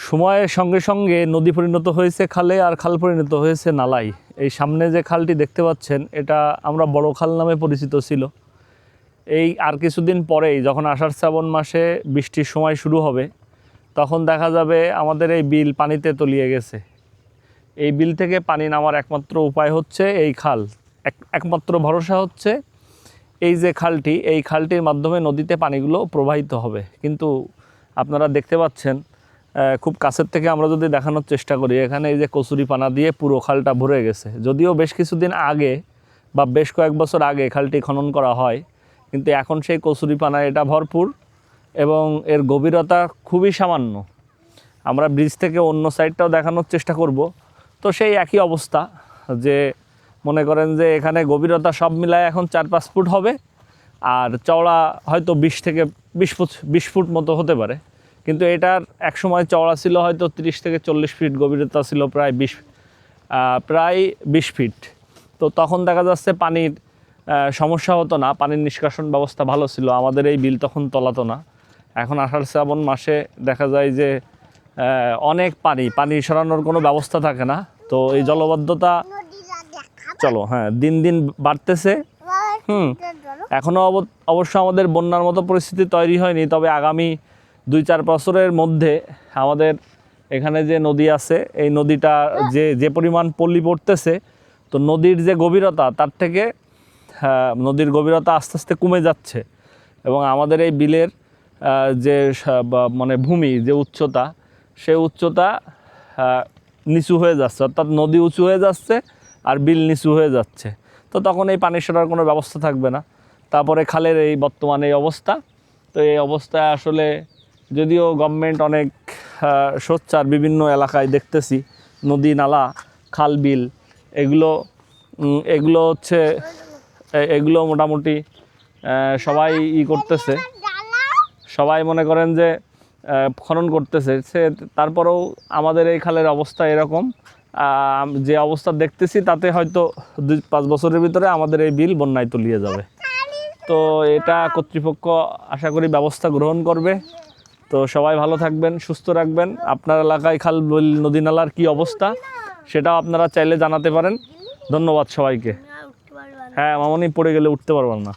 সময়ের সঙ্গে সঙ্গে নদী পরিণত হয়েছে খালে আর খাল পরিণত হয়েছে নালায়। এই সামনে যে খালটি দেখতে পাচ্ছেন এটা আমরা বড় খাল নামে পরিচিত ছিল। এই আর কিছুদিন পরেই যখন আষাঢ় শ্রাবণ মাসে বৃষ্টির সময় শুরু হবে তখন দেখা যাবে আমাদের এই বিল পানিতে তলিয়ে গেছে। এই বিল থেকে পানি নামার একমাত্র উপায় হচ্ছে এই খাল, একমাত্র ভরসা হচ্ছে এই যে খালটি, এই খালটির মাধ্যমে নদীতে পানিগুলো প্রবাহিত হবে। কিন্তু আপনারা দেখতে পাচ্ছেন খুব কাছের থেকে আমরা যদি দেখানোর চেষ্টা করি, এখানে এই যে কচুরিপানা দিয়ে পুরো খালটা ভরে গেছে। যদিও বেশ কিছুদিন আগে বা বেশ কয়েক বছর আগে খালটি খনন করা হয়, কিন্তু এখন সেই কচুরিপানা এটা ভরপুর এবং এর গভীরতা খুবই সামান্য। আমরা ব্রিজ থেকে অন্য সাইডটাও দেখানোর চেষ্টা করব, তো সেই একই অবস্থা, যে মনে করেন যে এখানে গভীরতা সব মিলায় এখন 4-5 ফুট হবে আর চওড়া হয়তো 20 থেকে 20 ফুট মতো হতে পারে। কিন্তু এটার এক সময় চওড়া ছিল হয়তো 30 থেকে 40 ফিট, গভীরতা ছিল প্রায় 20 ফিট। তো তখন দেখা যাচ্ছে পানির সমস্যা হতো না, পানির নিষ্কাশন ব্যবস্থা ভালো ছিল, আমাদের এই বিল তখন তলাতো না। এখন আষাঢ় শ্রাবণ মাসে দেখা যায় যে অনেক পানি সরানোর কোনো ব্যবস্থা থাকে না। তো এই জলবদ্ধতা দিন দিন বাড়তেছে। এখনও অবশ্য আমাদের বন্যার মতো পরিস্থিতি তৈরি হয়নি, তবে আগামী 2-4 বছরের মধ্যে আমাদের এখানে যে নদী আছে এই নদীটা যে পরিমাণ পল্লী পড়তেছে, তো নদীর যে গভীরতা তার থেকে নদীর গভীরতা আস্তে আস্তে কমে যাচ্ছে এবং আমাদের এই বিলের যে মানে ভূমি যে উচ্চতা, সেই উচ্চতা নিচু হয়ে যাচ্ছে, অর্থাৎ নদী উঁচু হয়ে যাচ্ছে আর বিল নিচু হয়ে যাচ্ছে। তো তখন এই পানি সরার কোনো ব্যবস্থা থাকবে না। তারপরে খালের এই বর্তমানে এই অবস্থা। তো এই অবস্থায় আসলে যদিও গভর্নমেন্ট অনেক সোচ্চার, বিভিন্ন এলাকায় দেখতেছি নদী নালা খাল বিল এগুলো মোটামুটি সবাই করতেছে, সবাই মনে করেন যে খনন করতেছে। তারপরেও আমাদের এই খালের অবস্থা এরকম, যে অবস্থা দেখতেছি তাতে হয়তো 2-5 বছরের ভিতরে আমাদের এই বিল বন্যায় তলিয়ে যাবে। তো এটা কর্তৃপক্ষ আশা করি ব্যবস্থা গ্রহণ করবে। তো সবাই ভালো থাকবেন, সুস্থ রাখবেন। আপনার এলাকায় খাল বিল নদী নালার কী অবস্থা সেটাও আপনারা চাইলে জানাতে পারেন। ধন্যবাদ সবাইকে। হ্যাঁ মামনি, পড়ে গেলে উঠতে পারবেন না।